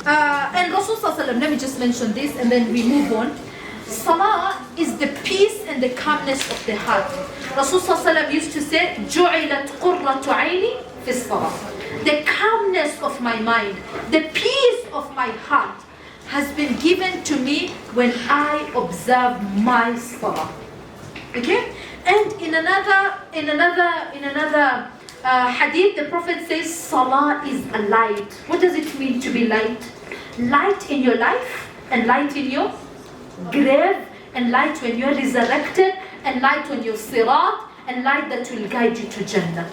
And Rasul sallallahu alaihi wasallam, let me just mention this and then we move on. Salah is the peace and the calmness of the heart. Rasul sallallahu alaihi wasallam used to say, جُعِلَتْ قُرَّةُ عَيْنِي فِي الصَّلَاةِ. The calmness of my mind, the peace of my heart has been given to me when I observe my salah. Okay? And in another hadith, the Prophet says, salah is a light. What does it mean to be light? Light in your life, and light in your grave, and light when you're resurrected, and light on your sirat, and light that will guide you to Jannah.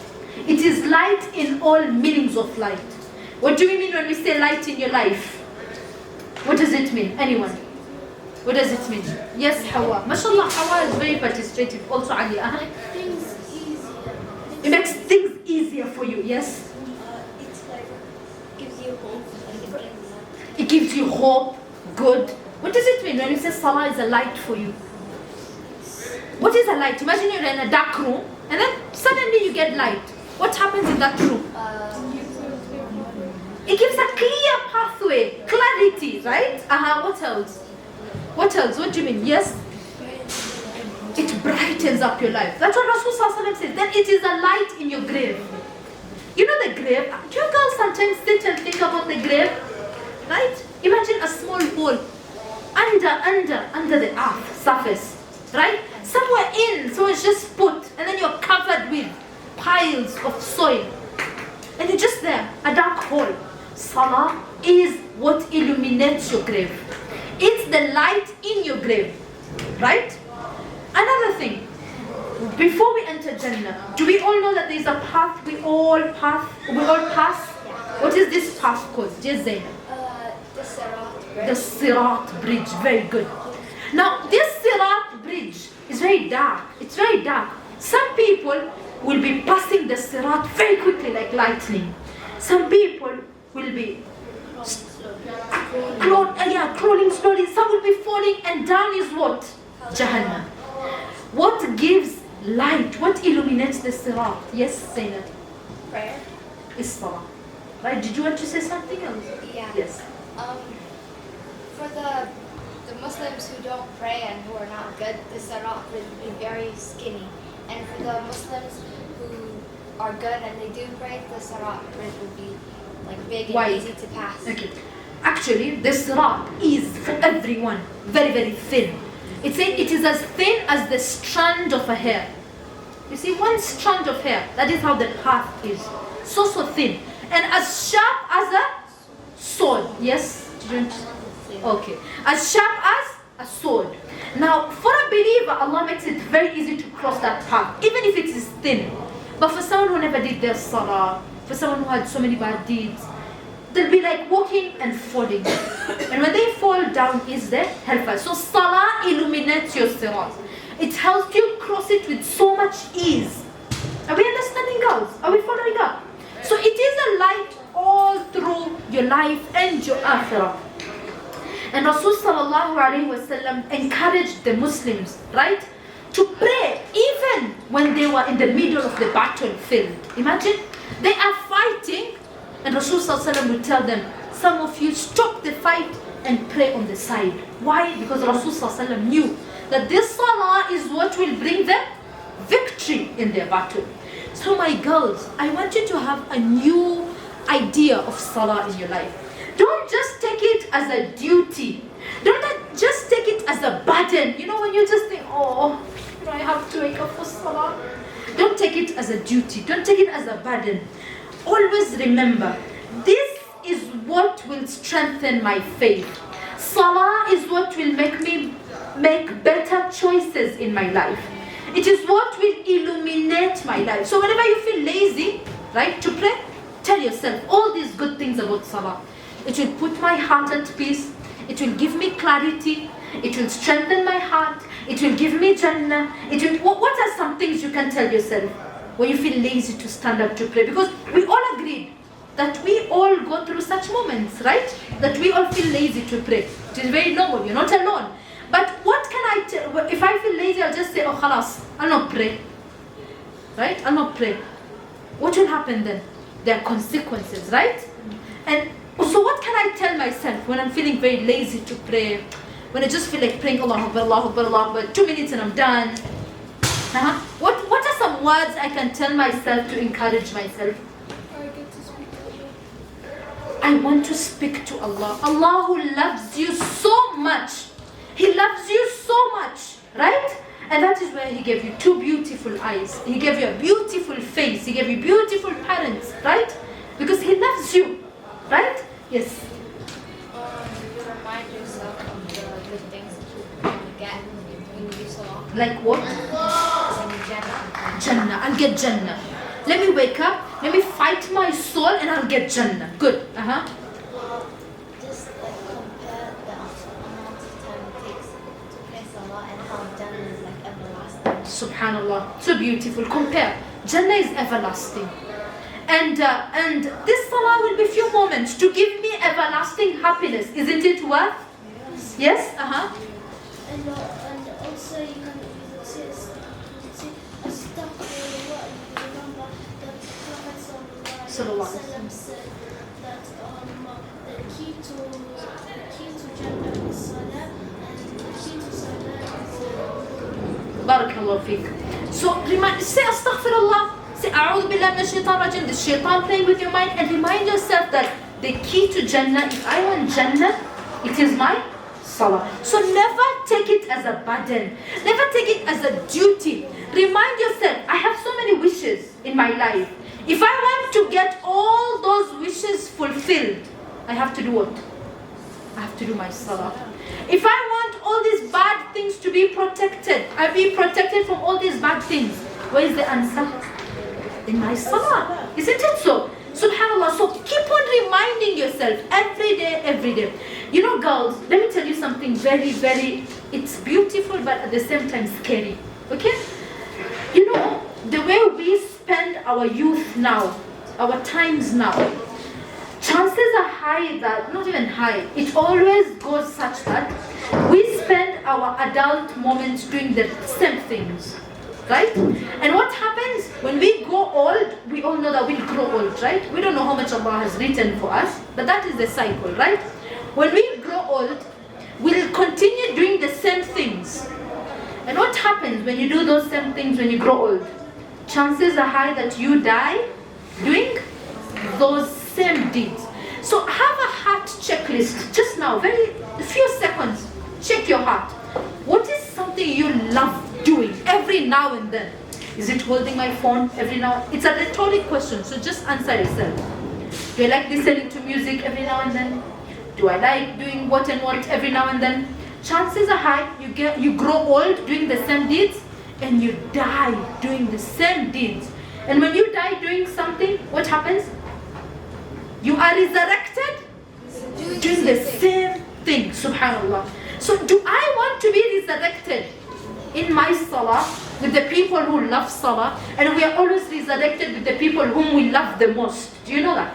It is light in all meanings of light. What do we mean when we say light in your life? What does it mean? Anyone? What does it mean? Yes, Hawa. MashaAllah, Hawa is very participative. Also, Ali. Things easier. It makes things easier for you, yes? It's like, gives you hope. It gives you hope, good. What does it mean when you say salah is a light for you? What is a light? Imagine you're in a dark room and then suddenly you get light. What happens in that room? It gives a clear pathway, clarity, right? What else? What else? What do you mean? Yes? It brightens up your life. That's what Rasul says. Then it is a light in your grave. You know the grave? Do you girls sometimes sit and think about the grave? Right? Imagine a small hole under the earth surface. Right? Somewhere in, so it's just put, and then you're covered with piles of soil. And you're just there, a dark hole. Salah is what illuminates your grave. It's the light in your grave. Right? Another thing, before we enter Jannah, do we all know that there's a path we all pass? What is this path called? Just Zainab. The Sirat bridge. The Sirat bridge, very good. Now this Sirat bridge is very dark. It's very dark. Some people will be passing the Sirat very quickly like lightning. Some people will be crawling slowly. Some will be falling, and down is what? Jahannam. What gives light? What illuminates the Sirat? Yes, Zainab. Prayer. Is Salah. Right? Did you want to say something else? Yeah. Yes. For the Muslims who don't pray and who are not good, the Sirat would be very skinny. And for the Muslims who are good and they do pray, the Sirat bridge would be like big and Wide. easy to pass. Okay. Actually, the Sirat is for everyone very, very thin. It is as thin as the strand of a hair. You see, one strand of hair, that is how the path is. So thin. And as sharp as a sword. Yes? Okay. As sharp as a sword. Now, for a believer, Allah makes it very easy to cross that path, even if it is thin. But for someone who never did their salah, for someone who had so many bad deeds, they'll be like walking and falling. And when they fall down is the hellfire. So salah illuminates your sirat. It helps you cross it with so much ease. Are we understanding, girls? Are we following up? So it is a light all through your life and your akhirah. And Rasul sallallahu alayhi wasallam encouraged the Muslims, right, to pray even when they were in the middle of the battlefield. Imagine, they are fighting, and Rasul sallallahu alayhi wasallam would tell them, some of you stop the fight and pray on the side. Why? Because Rasul sallallahu alayhi wasallam knew that this salah is what will bring them victory in their battle. So my girls, I want you to have a new idea of salah in your life. Don't just take it as a duty. Don't just take it as a burden. You know, when you just think, I have to wake up for salah. Don't take it as a duty. Don't take it as a burden. Always remember, this is what will strengthen my faith. Salah is what will make me make better choices in my life. It is what will illuminate my life. So whenever you feel lazy, right, to pray, tell yourself all these good things about salah. It will put my heart at peace. It will give me clarity. It will strengthen my heart. It will give me Jannah. What are some things you can tell yourself when you feel lazy to stand up to pray? Because we all agreed that we all go through such moments, right? That we all feel lazy to pray. It is very normal. You're not alone. But what can I tell? If I feel lazy, I'll just say, oh, khalas, I'll not pray. Right? I'll not pray. What will happen then? There are consequences, right? And So what can I tell myself when I'm feeling very lazy to pray? When I just feel like praying Allah Akbar, Allah Akbar, Allah Akbar, 2 minutes and I'm done. What are some words I can tell myself to encourage myself? I want to speak to Allah. Allah who loves you so much. He loves you so much, right? And that is where He gave you 2 beautiful eyes. He gave you a beautiful face. He gave you beautiful parents, right? Because He loves you, right? Yes. You remind yourself of the good things that you want to get when you do salah. Like what? Jannah. I'll get Jannah. Let me wake up. Let me fight my soul and I'll get Jannah. Good. Just like compare the amount of time it takes to pray salah and how Jannah is like everlasting. Subhanallah. So beautiful. Compare. Jannah is everlasting. And this salah will be few moments to give me everlasting happiness. Isn't it worth? Yes? And also you can say astaghfirullah, you remember that Prophet sallallahu alaihi wasallam said that the key to Jannah is salah, and the key to salah is Barakallahu feek. So say astaghfirullah. Say a'udhu billah minash shaitan rajim. The shaitan playing with your mind, and remind yourself that the key to Jannah, if I want Jannah, it is my salah. So never take it as a burden. Never take it as a duty. Remind yourself, I have so many wishes in my life. If I want to get all those wishes fulfilled, I have to do what? I have to do my salah. If I want all these bad things to be protected, I be protected from all these bad things. Where is the answer? In my salah. Isn't it so? Subhanallah. So keep on reminding yourself every day, every day. You know, girls, let me tell you something very, very, it's beautiful but at the same time scary. Okay? You know, the way we spend our youth now, our times now, chances are high that, not even high, it always goes such that we spend our adult moments doing the same things. Right? And what happens when we grow old? We all know that we'll grow old, right? We don't know how much Allah has written for us, but that is the cycle, right? When we grow old, we'll continue doing the same things. And what happens when you do those same things when you grow old? Chances are high that you die doing those same deeds. So have a heart checklist just now, a few seconds. Check your heart. What is something you love doing every now and then? Is it holding my phone every now? It's a rhetoric question, so just answer yourself. Do I like listening to music every now and then? Do I like doing what and what every now and then? Chances are high you grow old doing the same deeds and you die doing the same deeds. And when you die doing something, what happens? You are resurrected doing the same thing. Subhanallah. So do I want to be resurrected in my salah with the people who love salah, and we are always resurrected with the people whom we love the most? Do you know that?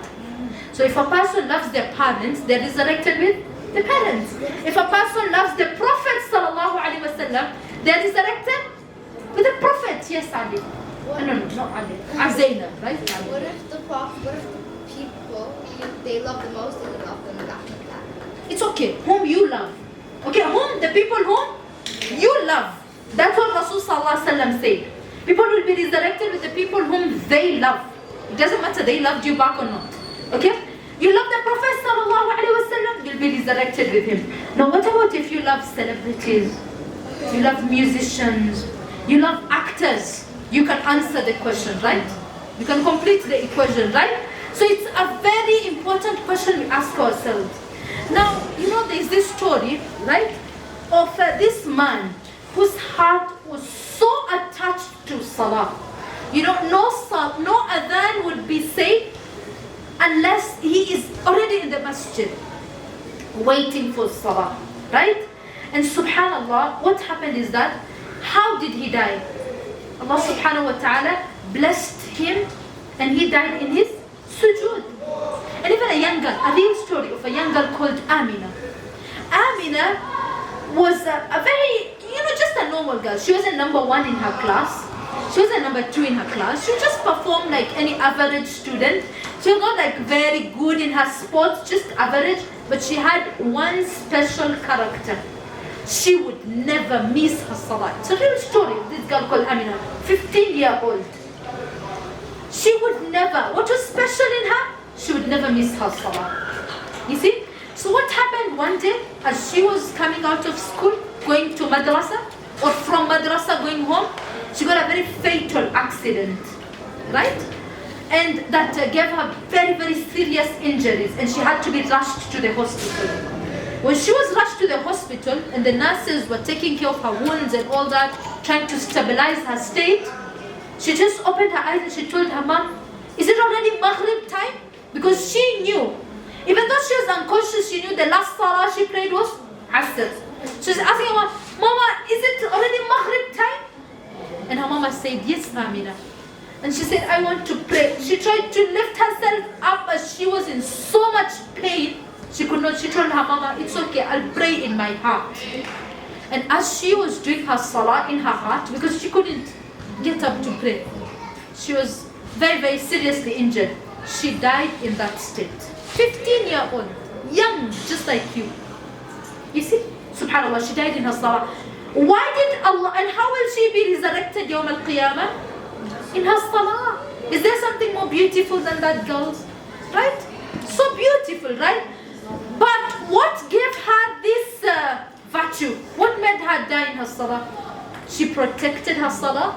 So if a person loves their parents, they're resurrected with the parents. If a person loves the Prophet sallallahu alaihi wasallam, they're resurrected with the Prophet. Yes, Ali. No, not Ali. Zainab, right? What if the people they love the most and you love them back like that? It's okay. Whom you love. Okay, the people whom you love. That's what Rasul sallallahu alaihi wasallam said. People will be resurrected with the people whom they love. It doesn't matter they loved you back or not. Okay? You love the Prophet sallallahu alaihi wasallam, you'll be resurrected with him. Now what about if you love celebrities? You love musicians, you love actors? You can answer the question, right? You can complete the equation, right? So it's a very important question we ask ourselves. Now, you know, there's this story, right, of this man whose heart was so attached to salah. You know, no adhan would be said unless he is already in the masjid waiting for salah, right? And subhanallah, what happened is that, how did he die? Allah subhanahu wa ta'ala blessed him and he died in his sujood. And even a young girl, a real story of a young girl called Amina. Amina was a very, just a normal girl. She wasn't number 1 in her class. She wasn't number 2 in her class. She just performed like any average student. She was not like very good in her sports, just average, but she had one special character. She would never miss her salah. It's a real story. This girl called Amina, 15-year-old. She would never, what was special in her? She would never miss her salah. You see? So what happened one day, as she was coming out of school, going to madrasa, or from madrasa going home, she got a very fatal accident, right? And that gave her very, very serious injuries, and she had to be rushed to the hospital. When she was rushed to the hospital, and the nurses were taking care of her wounds and all that, trying to stabilize her state, she just opened her eyes and she told her mom, "Is it already Maghrib time?" Because she knew, even though she was unconscious, she knew the last salah she prayed was Asr. She was asking her, "Mama, is it already Maghrib time?" And her mama said, "Yes, Amina." And she said, "I want to pray." She tried to lift herself up as she was in so much pain. She could not. She told her mama, "It's okay, I'll pray in my heart." And as she was doing her salah in her heart, because she couldn't get up to pray, she was very, very seriously injured. She died in that state. 15-year-old, young, just like you. You see, subhanAllah, she died in her salah. Why did Allah, and how will she be resurrected Yawm al-Qiyamah? In her salah. Is there something more beautiful than that, girls? Right? So beautiful, right? But what gave her this virtue? What made her die in her salah? She protected her salah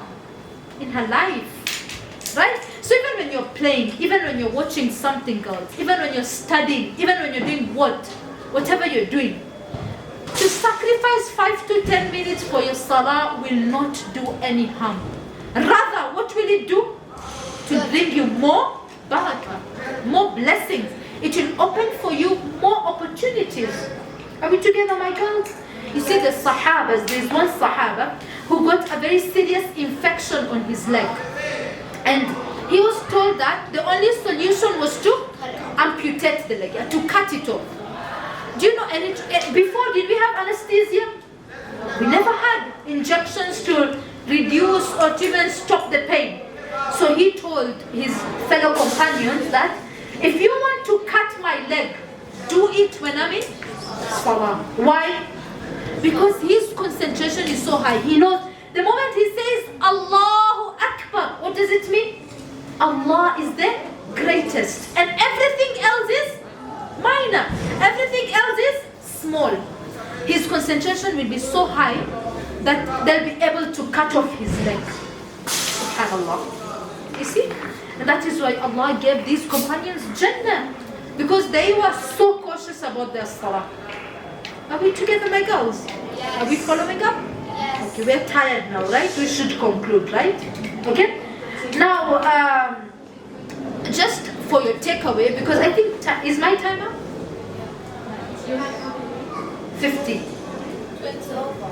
in her life. Right? So even when you're playing, even when you're watching something, girls, even when you're studying, even when you're doing whatever you're doing, to sacrifice 5 to 10 minutes for your salah will not do any harm. Rather, what will it do? To bring you more barakah, more blessings. It will open for you more opportunities. Are we together, my girls? You see, the Sahabas, there's one Sahaba who got a very serious infection on his leg. And he was told that the only solution was to amputate the leg, to cut it off. Do you know, before, did we have anesthesia? We never had injections to reduce or to even stop the pain. So he told his fellow companions that if you want to cut my leg, do it when I'm in salah. Why? Because his concentration is so high. He knows the moment he says Allahu Akbar, what does it mean? Allah is the greatest, and everything else is minor. Everything else is small. His concentration will be so high that they'll be able to cut off his leg. SubhanAllah. You see? And that is why Allah gave these companions Jannah, because they were so cautious about their salah. Are we together, my girls? Yes. Are we following up? Yes. Okay, we're tired now, right? We should conclude, right? Okay? Now, just for your takeaway, because I think, is my time up? 50. It's over.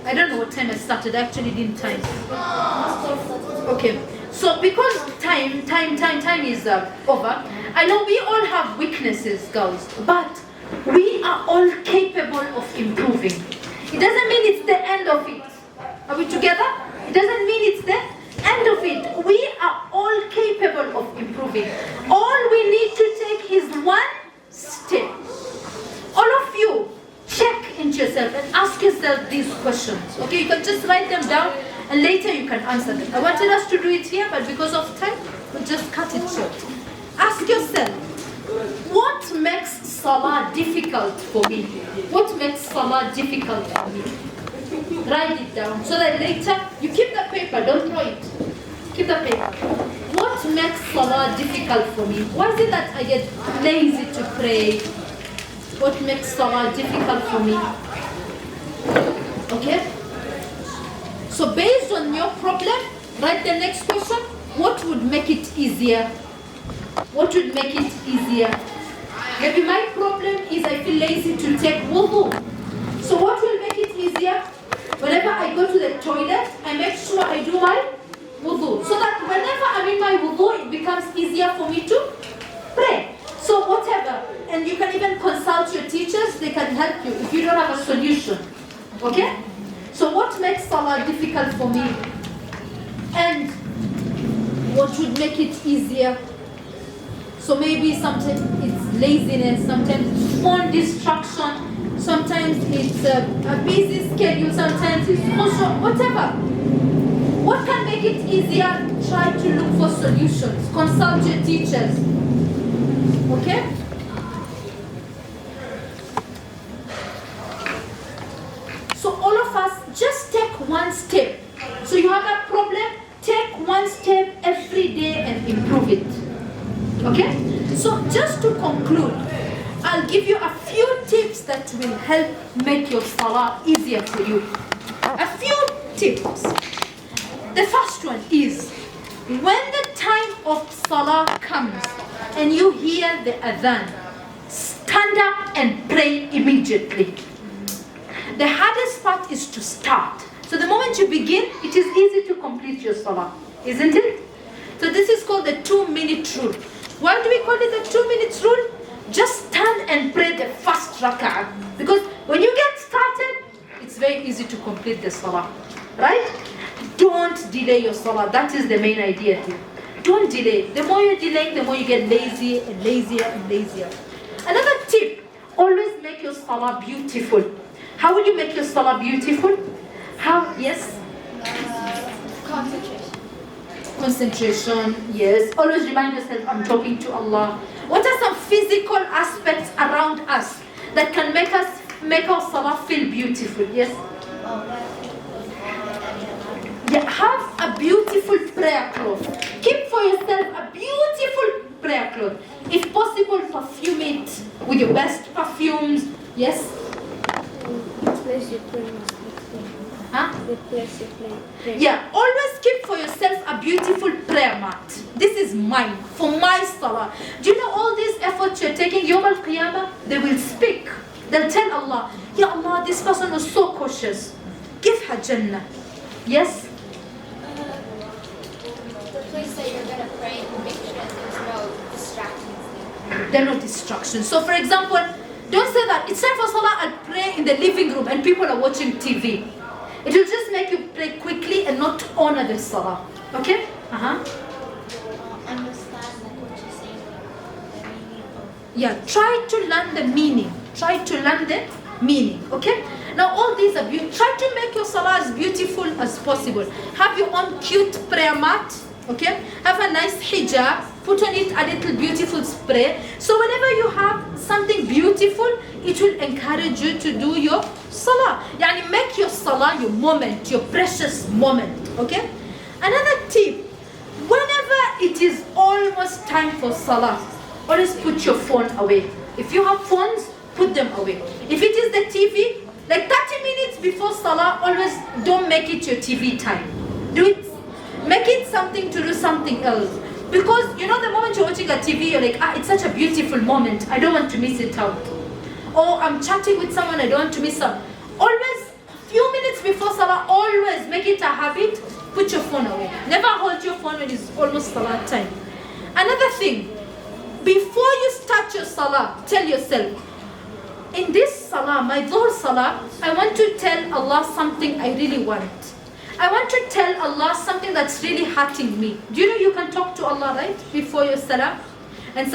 I don't know what time I started. I actually didn't time. Okay. So because time is over, I know we all have weaknesses, girls, but we are all capable of improving. It doesn't mean it's the end of it. Are we together? It doesn't mean it's the end of it. We are all capable of improving. All we need to take is one step. All of you, check into yourself and ask yourself these questions. Okay, you can just write them down and later you can answer them. I wanted us to do it here, but because of time, we'll just cut it short. Ask yourself, what makes salah difficult for me? What makes salah difficult for me? Write it down so that later you keep the paper, don't throw it. Keep the paper. What makes salah difficult for me? Why is it that I get lazy to pray? What makes salah difficult for me? Okay? So based on your problem, write the next question. What would make it easier? What would make it easier? Maybe my problem is I feel lazy to take wudu. So what will make it easier? Whenever I go to the toilet, I make sure I do my wudu. So that whenever I'm in my wudu, it becomes easier for me to pray. So whatever. And you can even consult your teachers. They can help you if you don't have a solution. Okay? So what makes salah difficult for me? And what would make it easier? So maybe sometimes it's laziness, sometimes it's phone distraction, sometimes it's a busy schedule, sometimes it's also whatever. What can make it easier? Try to look for solutions. Consult your teachers. Okay? So all of us, just take one step. So you have a problem, take one step every day and improve it. Okay? So just to conclude, I'll give you a few tips that will help make your salah easier for you. A few tips. The first one is, when the time of salah comes and you hear the adhan, stand up and pray immediately. The hardest part is to start. So the moment you begin, it is easy to complete your salah, isn't it? So this is called the 2-minute rule. Why do we call it the 2-minute rule? Just stand and pray the first rak'ah. Because when you get started, it's very easy to complete the salah. Right? Don't delay your salah. That is the main idea here. Don't delay. The more you delay, the more you get lazy and lazier and lazier. Another tip, always make your salah beautiful. How will you make your salah beautiful? How? Yes? Concentration. Concentration, yes. Always remind yourself, I'm talking to Allah. What are some physical aspects around us that can make our salah feel beautiful? Yes? Yeah, have a beautiful prayer cloth. Keep for yourself a beautiful prayer cloth. If possible, perfume it with your best perfumes. Yes? The place you pray must be clean. Huh? The place you pray. Yeah, always keep for yourself a beautiful prayer mat. This is mine, for my salah. Do you know all these efforts you're taking? Yawm al-Qiyamah, they will speak. They'll tell Allah, Ya Allah, this person was so cautious. Give her Jannah. Yes? The place that you're going to pray, make sure that there's no distractions there. There are no distractions. So for example, don't say that it's time for salah, I'll pray in the living room and people are watching TV. It will just make you pray quickly and not honor the salah. Okay? Understand like what you're saying, the meaning of. Yeah, try to learn the meaning. Try to learn the meaning. Okay? Now all these are beautiful. Try to make your salah as beautiful as possible. Have your own cute prayer mat. Okay? Have a nice hijab. Put on it a little beautiful spray. So whenever you have something beautiful, it will encourage you to do your salah. Yani make your salah your moment, your precious moment. Okay? Another tip. Whenever it is almost time for salah, always put your phone away. If you have phones, put them away. If it is the TV, like 30 minutes before salah, always don't make it your TV time. Do it. Make it something to do something else. Because, you know, the moment you're watching a TV, you're like, it's such a beautiful moment. I don't want to miss it out. Or I'm chatting with someone, I don't want to miss out. Always, few minutes before salah, always make it a habit. Put your phone away. Never hold your phone when it's almost salah time. Another thing, before you start your salah, tell yourself, in this salah, my dhuhr salah, I want to tell Allah something I really want. I want to tell Allah something that's really hurting me. Do you know you can talk to Allah, right? Before your salah?